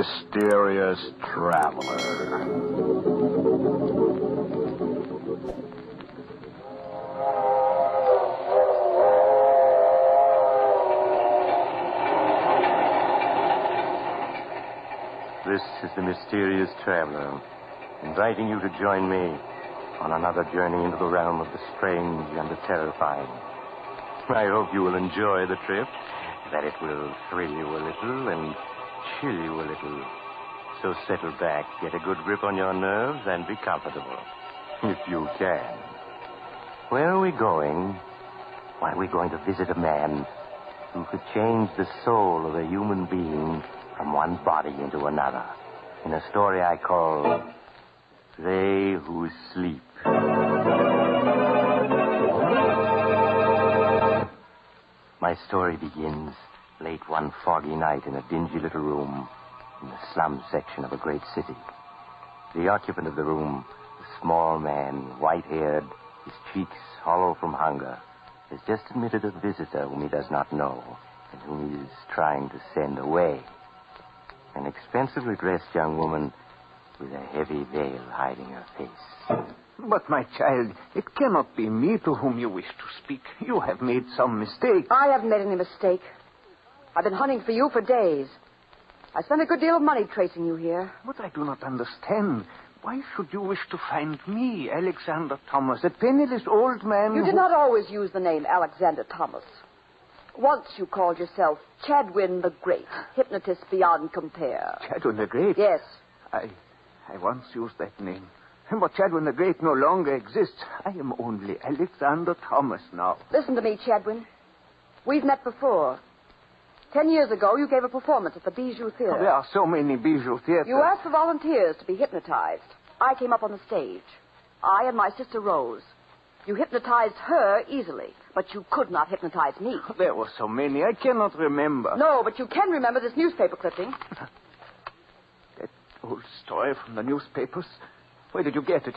mysterious traveler. This is the Mysterious Traveler, inviting you to join me on another journey into the realm of the strange and the terrifying. I hope you will enjoy the trip, that it will thrill you a little and chill you a little. So settle back, get a good grip on your nerves, and be comfortable, if you can. Where are we going? Why, we're going to visit a man who could change the soul of a human being from one body into another, in a story I call They Who Sleep. My story begins late one foggy night in a dingy little room in the slum section of a great city. The occupant of the room, a small man, white-haired, his cheeks hollow from hunger, has just admitted a visitor whom he does not know and whom he is trying to send away. An expensively dressed young woman with a heavy veil hiding her face. But, my child, it cannot be me to whom you wish to speak. You have made some mistake. I haven't made any mistake. I've been hunting for you for days. I spent a good deal of money tracing you here. But I do not understand. Why should you wish to find me, Alexander Thomas, a penniless old man You did not always use the name Alexander Thomas. Once you called yourself Chadwin the Great, hypnotist beyond compare. Chadwin the Great? Yes. I once used that name. But Chadwin the Great no longer exists. I am only Alexander Thomas now. Listen to me, Chadwin. We've met before. 10 years ago, you gave a performance at the Bijou Theater. There are so many Bijou theaters. You asked for volunteers to be hypnotized. I came up on the stage. I and my sister Rose. You hypnotized her easily, but you could not hypnotize me. There were so many, I cannot remember. No, but you can remember this newspaper clipping. That old story from the newspapers? Where did you get it?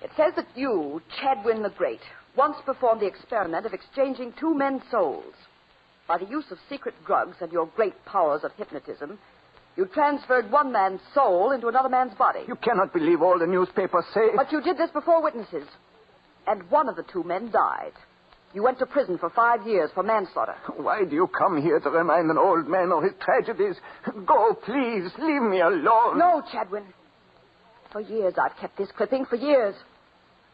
It says that you, Chadwin the Great, once performed the experiment of exchanging two men's souls. By the use of secret drugs and your great powers of hypnotism, you transferred one man's soul into another man's body. You cannot believe all the newspapers say. But you did this before witnesses. And one of the two men died. You went to prison for 5 years for manslaughter. Why do you come here to remind an old man of his tragedies? Go, please. Leave me alone. No, Chadwin. For years I've kept this clipping, for years.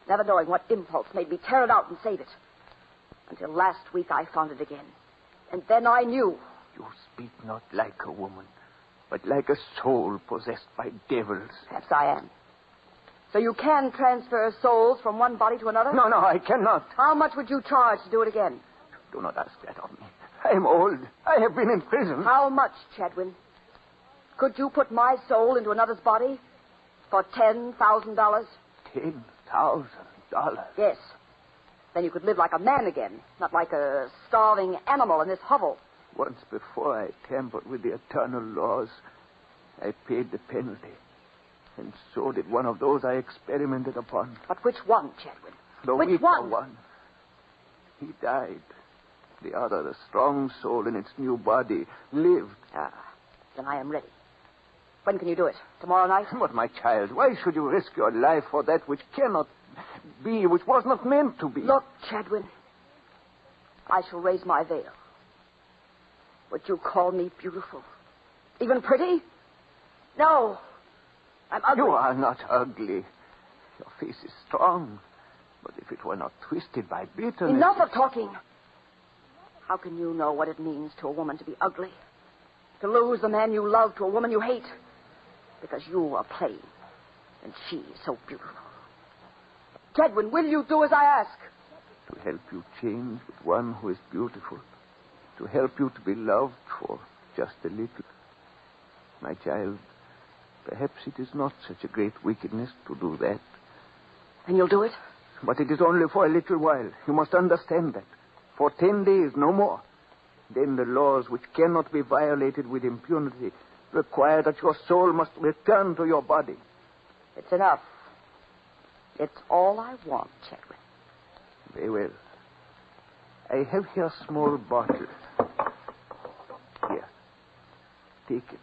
Never knowing what impulse made me tear it out and save it. Until last week I found it again. And then I knew. You speak not like a woman, but like a soul possessed by devils. Perhaps I am. So you can transfer souls from one body to another? No, I cannot. How much would you charge to do it again? Do not ask that of me. I am old. I have been in prison. How much, Chadwin? Could you put my soul into another's body for $10,000? $10,000? Yes. Then you could live like a man again, not like a starving animal in this hovel. Once before I tampered with the eternal laws, I paid the penalty. And so did one of those I experimented upon. But which one, Chadwin? The which weaker one. He died. The other, the strong soul in its new body, lived. Ah, then I am ready. When can you do it? Tomorrow night? But, my child, why should you risk your life for that which cannot be, which was not meant to be? Look, Chadwin, I shall raise my veil. Would you call me beautiful? Even pretty? No. I'm ugly. You are not ugly. Your face is strong. But if it were not twisted by bitterness... Enough of talking. How can you know what it means to a woman to be ugly? To lose the man you love to a woman you hate? Because you are plain, and she is so beautiful. Chadwin, will you do as I ask? To help you change with one who is beautiful. To help you to be loved for just a little. My child, perhaps it is not such a great wickedness to do that. And you'll do it? But it is only for a little while. You must understand that. For 10 days, no more. Then the laws which cannot be violated with impunity require that your soul must return to your body. It's enough. It's all I want, Chadwin. Very well. I have here a small bottle. Here. Take it.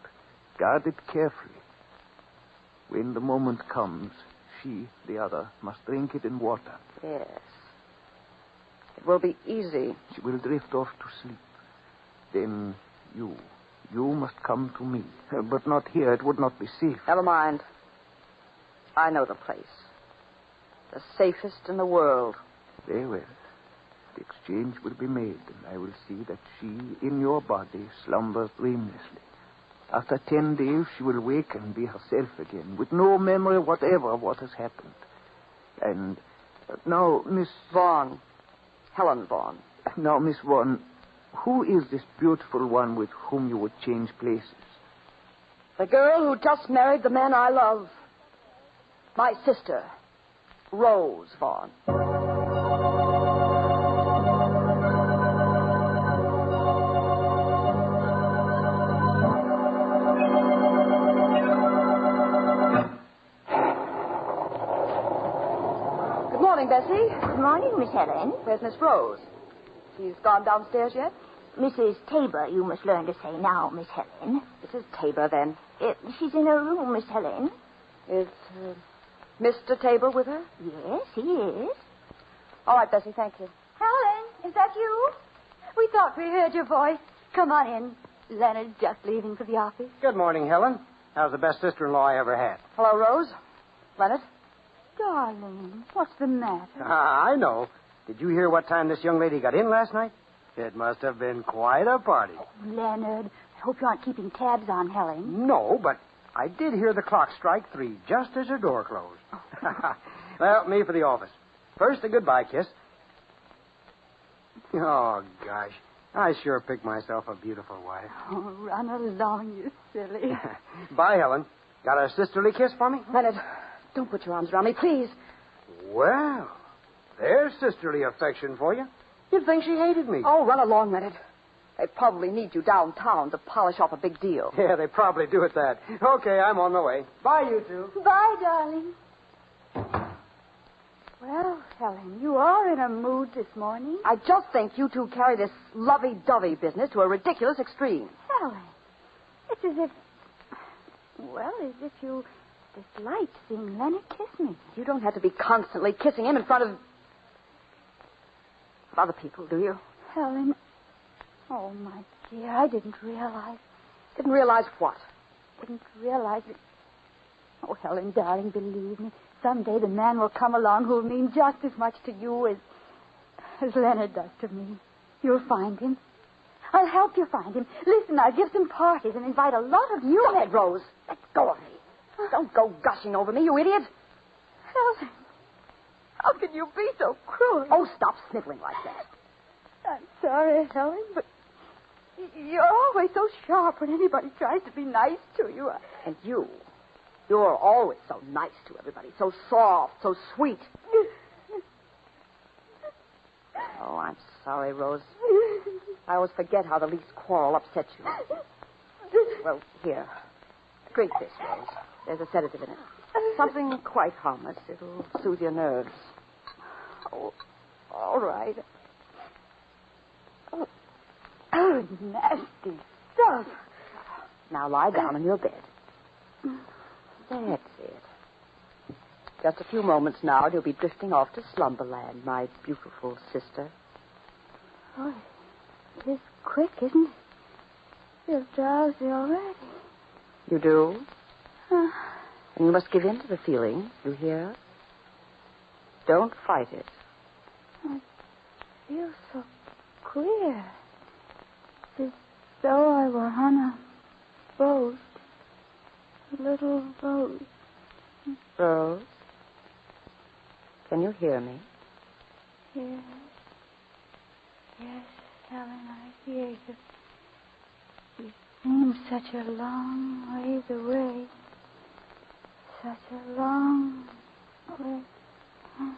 Guard it carefully. When the moment comes, she, the other, must drink it in water. Yes. It will be easy. She will drift off to sleep. Then you must come to me. But not here. It would not be safe. Never mind. I know the place. The safest in the world. Very well. The exchange will be made, and I will see that she, in your body, slumbers dreamlessly. After 10 days, she will wake and be herself again, with no memory whatever of what has happened. And now, Miss... Vaughn. Helen Vaughn. Now, Miss Vaughn, who is this beautiful one with whom you would change places? The girl who just married the man I love. My sister, Rose Vaughn. Good morning, Bessie. Good morning, Miss Helen. Where's Miss Rose? She's gone downstairs yet? Mrs. Tabor, you must learn to say now, Miss Helen. Mrs. Tabor, then. She's in her room, Miss Helen. Is Mr. Tabor with her? Yes, he is. All right, Bessie, thank you. Helen, is that you? We thought we heard your voice. Come on in. Leonard's just leaving for the office. Good morning, Helen. How's the best sister-in-law I ever had? Hello, Rose. Leonard. Darling, what's the matter? I know. Did you hear what time this young lady got in last night? It must have been quite a party. Leonard, I hope you aren't keeping tabs on Helen. No, but I did hear the clock strike 3 just as her door closed. Well, me for the office. First, a goodbye kiss. Oh, gosh. I sure picked myself a beautiful wife. Oh, run along, you silly. Bye, Helen. Got a sisterly kiss for me? Leonard, don't put your arms around me, please. Well, there's sisterly affection for you. You'd think she hated me. Oh, run along, Leonard. They probably need you downtown to polish off a big deal. Yeah, they probably do at that. Okay, I'm on the way. Bye, you two. Bye, darling. Well, Helen, you are in a mood this morning. I just think you two carry this lovey-dovey business to a ridiculous extreme. Helen, it's as if you disliked seeing Leonard kiss me. You don't have to be constantly kissing him in front of other people, do you? Helen, oh, my dear, I didn't realize. Didn't realize what? Didn't realize it. Oh, Helen, darling, believe me, someday the man will come along who'll mean just as much to you as Leonard does to me. You'll find him. I'll help you find him. Listen, I'll give some parties and invite a lot of you. Stop it, Rose. Let go of me. Don't go gushing over me, you idiot. Helen, how can you be so cruel? Oh, stop sniveling like that. I'm sorry, Helen, but you're always so sharp when anybody tries to be nice to you. And you're always so nice to everybody, so soft, so sweet. Oh, I'm sorry, Rose. I always forget how the least quarrel upsets you. Well, here. Drink this, Rose. There's a sedative in it. Something quite harmless. It'll soothe your nerves. Oh, all right. Oh, nasty stuff. Now lie down in your bed. That's it. Just a few moments now, and you'll be drifting off to slumberland, my beautiful sister. Oh, it is quick, isn't it? Feel drowsy already. You do? And you must give in to the feeling, you hear? Don't fight it. I feel so queer. As though I were on a boat. A little boat. Rose? Can you hear me? Yes. Yes, Helen, I hear you. You seem such a long ways away. Such a long way.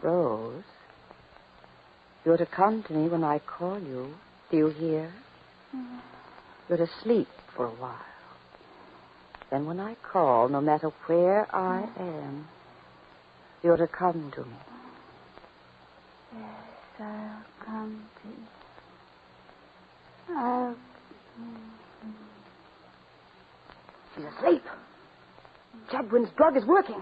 Rose, you're to come to me when I call you. Do you hear? You're to sleep for a while. Then when I call, no matter where I am, you're to come to me. Yes, I'll come to you. I'll... She's asleep. Chadwin's drug is working.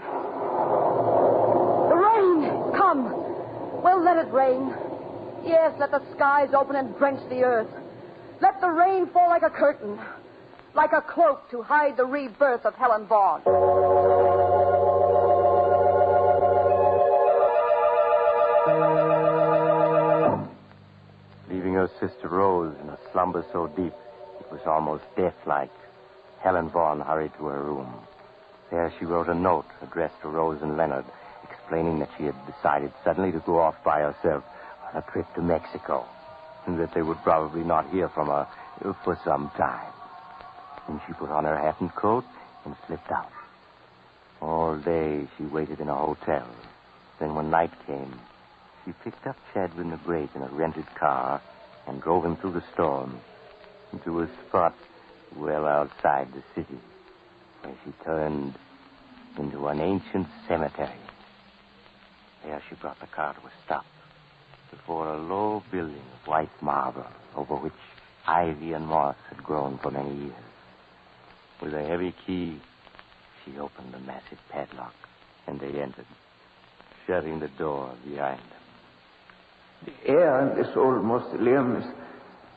The rain! Come. Well, let it rain. Yes, let the skies open and drench the earth. Let the rain fall like a curtain, like a cloak to hide the rebirth of Helen Vaughn. Leaving her sister Rose in a slumber so deep it was almost death-like, Helen Vaughn hurried to her room. There she wrote a note addressed to Rose and Leonard, explaining that she had decided suddenly to go off by herself on a trip to Mexico, and that they would probably not hear from her for some time. And she put on her hat and coat and slipped out. All day she waited in a hotel. Then when night came, she picked up Chadwin the Great in a rented car and drove him through the storm into a spot well outside the city, where she turned into an ancient cemetery. There she brought the car to a stop before a low building of white marble over which ivy and moss had grown for many years. With a heavy key, she opened the massive padlock, and they entered, shutting the door behind them. The air in this old mausoleum is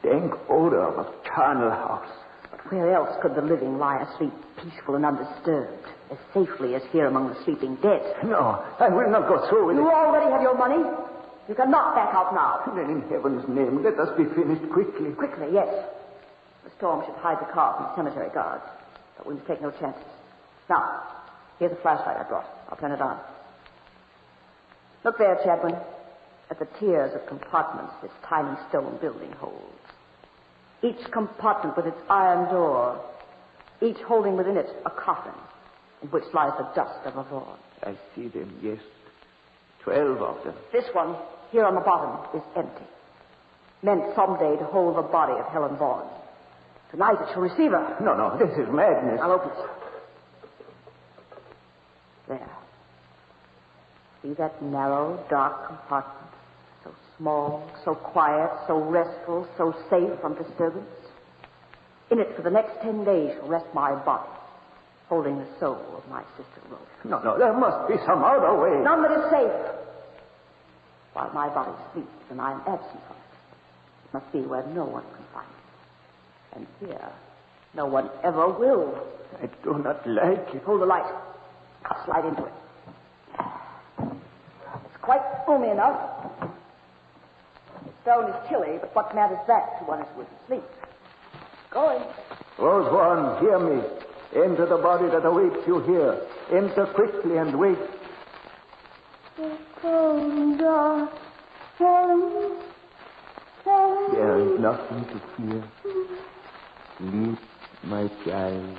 dank odor of a charnel house. But where else could the living lie asleep, peaceful and undisturbed, as safely as here among the sleeping dead? No, I will not go through with You it. already have your money. You cannot back out now. Then in heaven's name, let us be finished quickly. Quickly, yes. The storm should hide the car from the cemetery guards, but we must take no chances. Now, here's the flashlight I brought. I'll turn it on. Look there, Chadwin, at the tiers of compartments this tiny stone building holds. Each compartment with its iron door, each holding within it a coffin in which lies the dust of a Vaughn. I see them, yes. 12 of them. This one, here on the bottom, is empty. Meant someday to hold the body of Helen Vaughn. Tonight it shall receive her. No, this is madness. I'll open it. There. See that narrow, dark compartment? So small, so quiet, so restful, so safe from disturbance. In it for the next 10 days shall rest my body, holding the soul of my sister Rose. No, there must be some other way. None that is safe. While my body sleeps and I am absent from it, it must be where no one can find it. And here, no one ever will. I do not like it. Hold the light. I'll slide into it. It's quite roomy enough. The stone is chilly, but what matters that to one who is asleep? Going. Rose Vaughn, hear me. Enter the body that awaits you here. Enter quickly and wait. There is nothing to fear. Sleep, my child.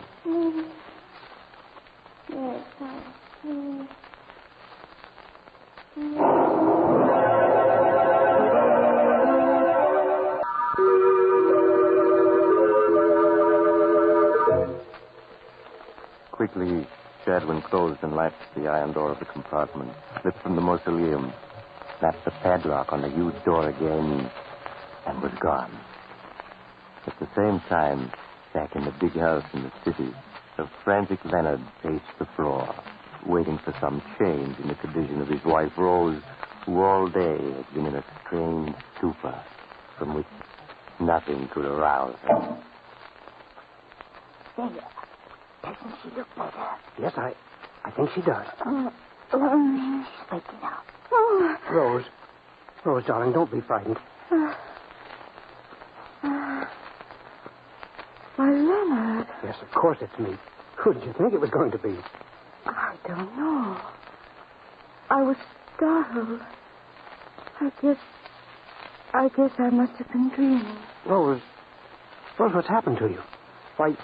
Yes, I see. Quickly, Chadwin closed and latched the iron door of the compartment, slipped from the mausoleum, snapped the padlock on the huge door again, and was gone. At the same time, back in the big house in the city, the frantic Leonard paced the floor, waiting for some change in the condition of his wife Rose, who all day had been in a strange stupor from which nothing could arouse her. There. Doesn't she look better? Yes, I think she does. She's waking up. Rose, darling, don't be frightened. Why, Leonard. Yes, of course it's me. Who did you think it was going to be? I don't know. I was startled. I guess I must have been dreaming. Rose, what's happened to you? Why,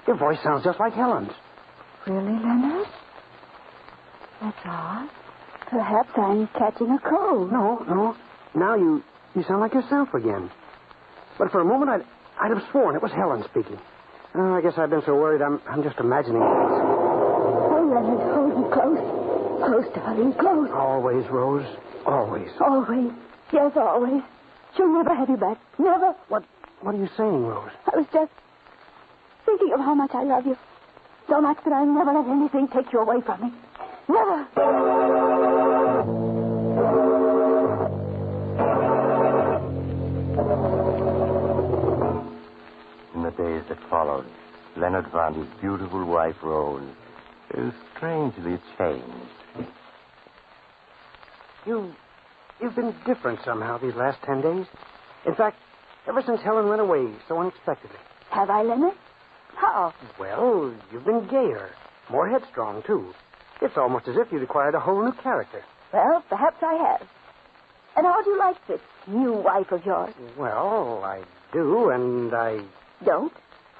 your voice sounds just like Helen's. Really, Leonard? That's odd. Perhaps I'm catching a cold. No. Now you sound like yourself again. But for a moment, I'd have sworn it was Helen speaking. I guess I've been so worried I'm just imagining things. Oh, Leonard, hold me close. Close, darling, close. Always, Rose. Always. Always. Yes, always. She'll never have you back. Never. What are you saying, Rose? I was just thinking of how much I love you. So much that I'll never let anything take you away from me. Never. In the days that followed, Leonard found his beautiful wife, Rose, strangely changed. You've been different somehow these last 10 days. In fact, ever since Helen went away so unexpectedly. Have I, Leonard? How? Well, you've been gayer, more headstrong, too. It's almost as if you'd acquired a whole new character. Well, perhaps I have. And how do you like this new wife of yours? Well, I do, and I... Don't?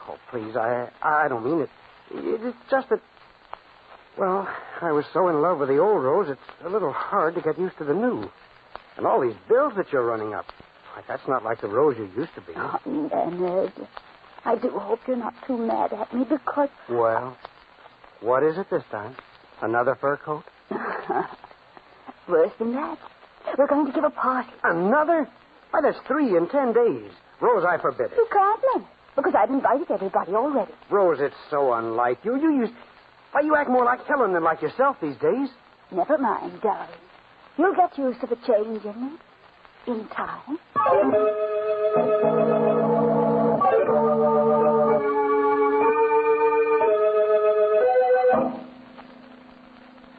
Oh, please, I don't mean it. It's just that... Well, I was so in love with the old Rose, it's a little hard to get used to the new. And all these bills that you're running up. Like, that's not like the Rose you used to be. Oh, Leonard, I do hope you're not too mad at me because... Well, what is it this time? Another fur coat? Worse than that. We're going to give a party. Another? Why, that's 3 in 10 days. Rose, I forbid it. You can't, Leonard, because I've invited everybody already. Rose, it's so unlike you. Why, you act more like Helen than like yourself these days. Never mind, darling. You'll get used to the change in me in time.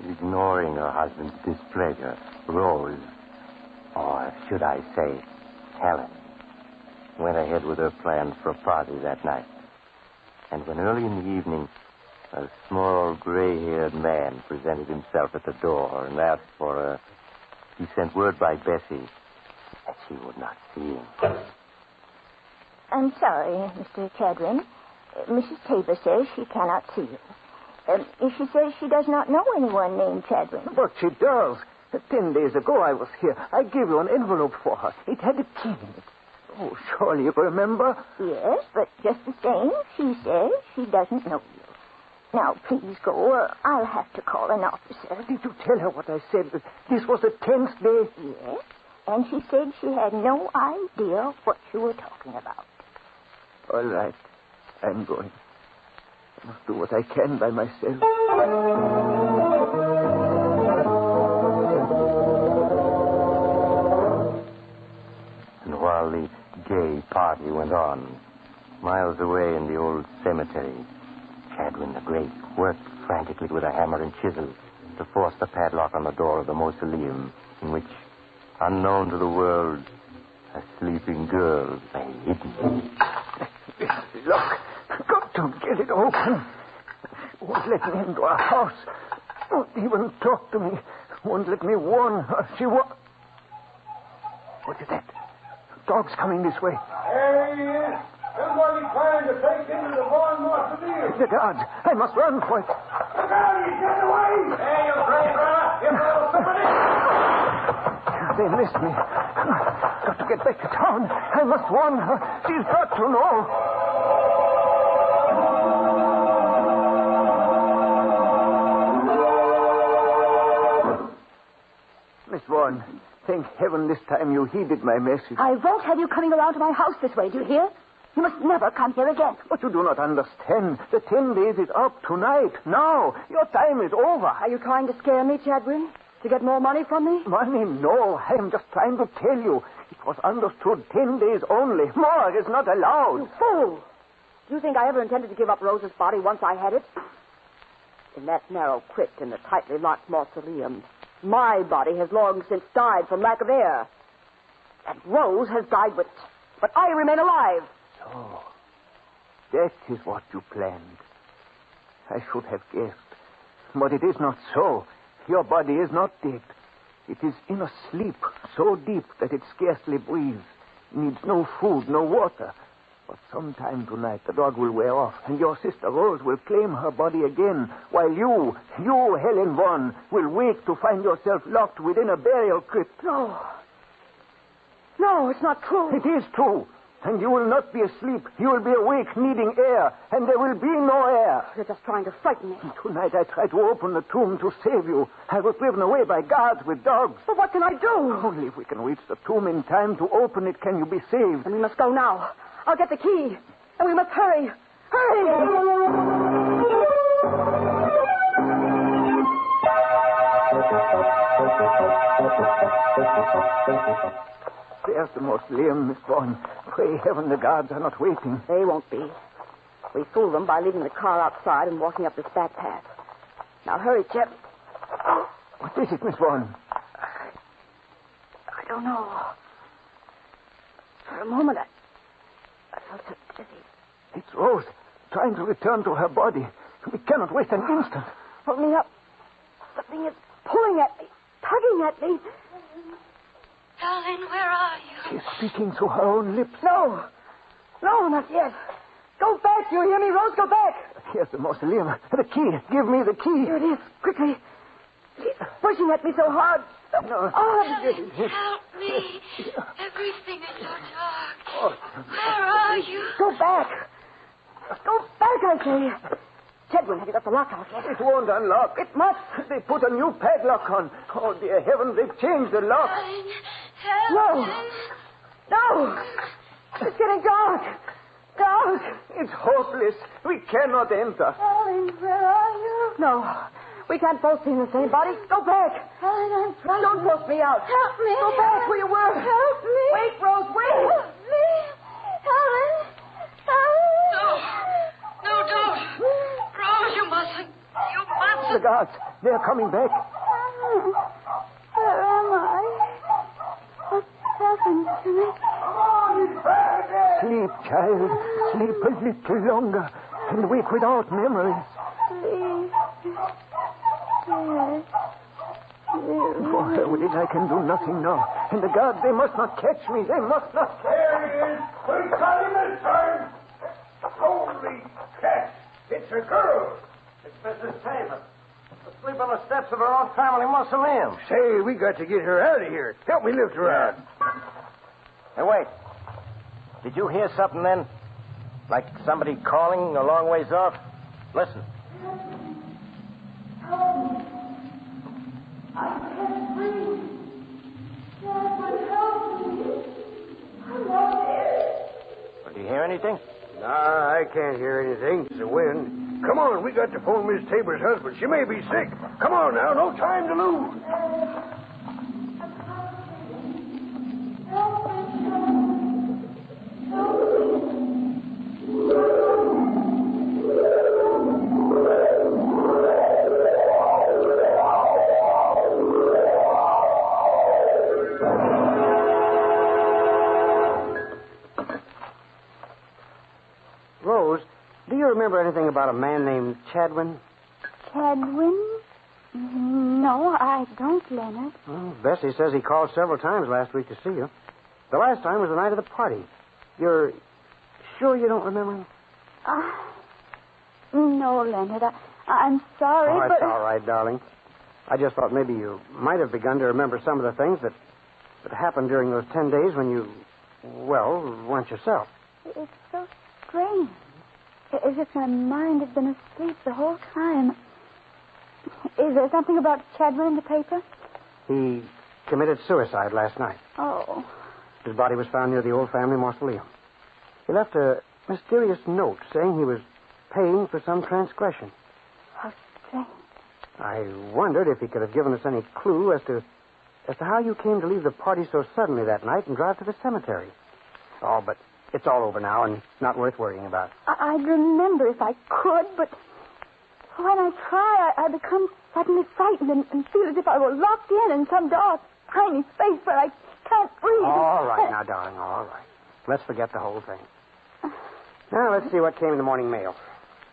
Ignoring her husband's displeasure, Rose, or should I say, Helen, went ahead with her plans for a party that night. And when early in the evening, a small, gray-haired man presented himself at the door and asked for her, he sent word by Bessie that she would not see him. I'm sorry, Mr. Chadwin. Mrs. Tabor says she cannot see you. She says she does not know anyone named Chadwin. But she does. 10 days ago I was here. I gave you an envelope for her. It had a key in it. Oh, surely you remember? Yes, but just the same, she says she doesn't know you. Now, please go, or I'll have to call an officer. Did you tell her what I said? That this was the 10th day? Yes, and she said she had no idea what you were talking about. All right. I'm going. I must do what I can by myself. And while the gay party went on, miles away in the old cemetery, Chadwin the Great worked frantically with a hammer and chisel to force the padlock on the door of the mausoleum in which, unknown to the world, a sleeping girl lay hidden. Look, got to get it open. She won't let me into our house. Won't even talk to me. Won't let me warn her. She won't. What is that? Dog's coming this way. There he is. Somebody trying to break into the Vaughan mausoleum. The guards. I must run for it. Look out, he's getting away. Hey, you brave brother. You little somebody. They missed me. Got to get back to town. I must warn her. She's got to know. Miss Vaughan, thank heaven this time you heeded my message. I won't have you coming around to my house this way, do you hear? You must never come here again. But you do not understand. The 10 days is up tonight. Now. Your time is over. Are you trying to scare me, Chadwin? To get more money from me? Money? No. I am just trying to tell you. It was understood 10 days only. More is not allowed. You fool! Do you think I ever intended to give up Rose's body once I had it? In that narrow crypt in the tightly locked mausoleum, my body has long since died from lack of air. And Rose has died with it. But I remain alive. So, that is what you planned. I should have guessed. But it is not so. Your body is not dead. It is in a sleep so deep that it scarcely breathes. It needs no food, no water. But sometime tonight the dog will wear off, and your sister Rose will claim her body again, while you, Helen Vaughan, will wake to find yourself locked within a burial crypt. No. No, it's not true. It is true. And you will not be asleep. You will be awake, needing air, and there will be no air. You're just trying to frighten me. Tonight I tried to open the tomb to save you. I was driven away by guards with dogs. But what can I do? Only if we can reach the tomb in time to open it can you be saved. And we must go now. I'll get the key. And we must hurry. Hurry! There's the mausoleum, Miss Vaughn. Pray heaven the guards are not waiting. They won't be. We fooled them by leaving the car outside and walking up this back path. Now hurry, Chet. What is it, Miss Vaughn? I don't know. For a moment, I felt so dizzy. It's Rose, trying to return to her body. We cannot wait an instant. Hold me up. Something is pulling at me, tugging at me. Darling, where are you? She's speaking through her own lips. No, not yet. Go back, you hear me, Rose? Go back. Here's the mausoleum. The key. Give me the key. Here it is, quickly. She's pushing at me so hard. No. Darling, help me. Everything is so dark. Where are you? Go back. Go back, I say. Chedwin, have you got the lock out yet? It won't unlock. It must. They put a new padlock on. Oh, dear heavens, they've changed the lock. Darling, help me. No. It's getting dark. Dark. It's hopeless. We cannot enter. Darling, where are you? No. We can't both be in the same body. Go back. Darling, I'm trying. Don't post me out. Help me. Go back where you were. Help me. Wait, Rose, wait. Help me. Helen. Helen. No, don't. Rose, you mustn't. You mustn't. The guards, they're coming back. Where am I? What's happened to me? Sleep, child. Sleep a little longer and wake without memories. Please. Yes. For her will I can do nothing now. And the guards, they must not catch me. They must not. There he is. We got him this time. Holy cats. It's a girl. It's Mrs. Taylor. Asleep on the steps of her own family mausoleum. Say, we got to get her out of here. Help me lift her out. Hey, wait. Did you hear something then? Like somebody calling a long ways off? Listen. Do you hear anything? Nah, I can't hear anything. It's the wind. Come on, we got to phone Miss Tabor's husband. She may be sick. Come on now, no time to lose. Rose, do you remember anything about a man named Chadwin? Chadwin? No, I don't, Leonard. Well, Bessie says he called several times last week to see you. The last time was the night of the party. You're sure you don't remember him? No, Leonard. I'm sorry, Oh, but... it's all right, darling. I just thought maybe you might have begun to remember some of the things that happened during those 10 days when you, well, weren't yourself. It's so strange. As if my mind had been asleep the whole time. Is there something about Chadwin in the paper? He committed suicide last night. Oh. His body was found near the old family mausoleum. He left a mysterious note saying he was paying for some transgression. How strange. I wondered if he could have given us any clue as to how you came to leave the party so suddenly that night and drive to the cemetery. Oh, but it's all over now and not worth worrying about. I'd remember if I could, but when I try, I become suddenly frightened and feel as if I were locked in some dark, tiny space where I can't breathe. All right now, darling, all right. Let's forget the whole thing. Now, let's see what came in the morning mail.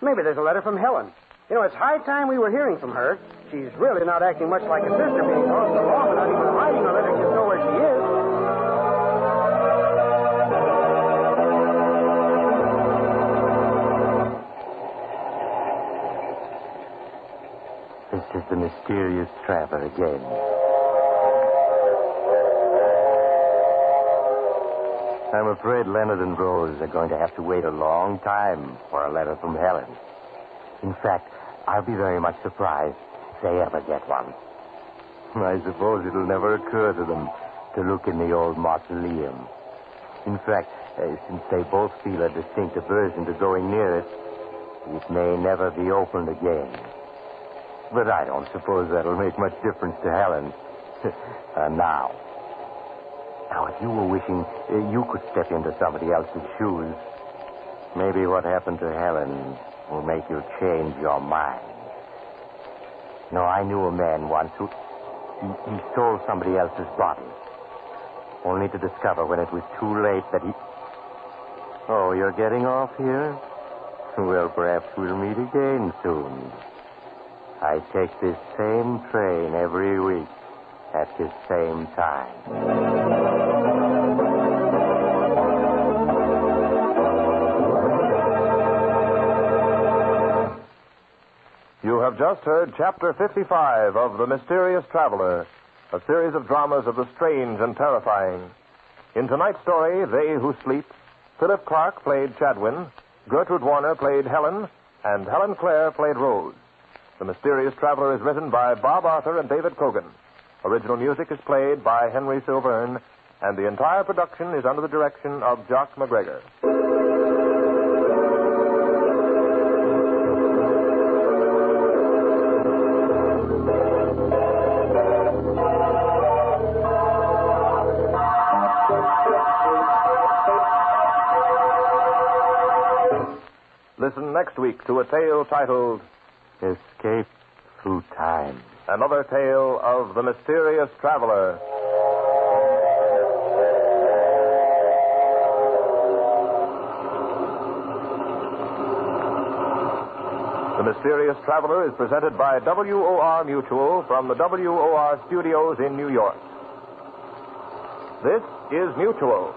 Maybe there's a letter from Helen. You know, it's high time we were hearing from her. She's really not acting much like a sister being gone so long without even writing a letter to know where she is. This is the mysterious traveler again. I'm afraid Leonard and Rose are going to have to wait a long time for a letter from Helen. In fact, I'll be very much surprised if they ever get one. I suppose it'll never occur to them to look in the old mausoleum. In fact, since they both feel a distinct aversion to going near it, it may never be opened again. But I don't suppose that'll make much difference to Helen. Now. Now, if you were wishing you could step into somebody else's shoes, maybe what happened to Helen will make you change your mind. No, I knew a man once who... He stole somebody else's body, only to discover when it was too late that he... Oh, you're getting off here? Well, perhaps we'll meet again soon. I take this same train every week at this same time. You have just heard Chapter 55 of The Mysterious Traveler, a series of dramas of the strange and terrifying. In tonight's story, They Who Sleep, Philip Clark played Chadwin, Gertrude Warner played Helen, and Helen Clare played Rose. The Mysterious Traveler is written by Bob Arthur and David Cogan. Original music is played by Henry Silverne, and the entire production is under the direction of Jock McGregor. Listen next week to a tale titled Escape Through Time. Another Tale of the Mysterious Traveler. The Mysterious Traveler is presented by WOR Mutual from the WOR studios in New York. This is Mutual.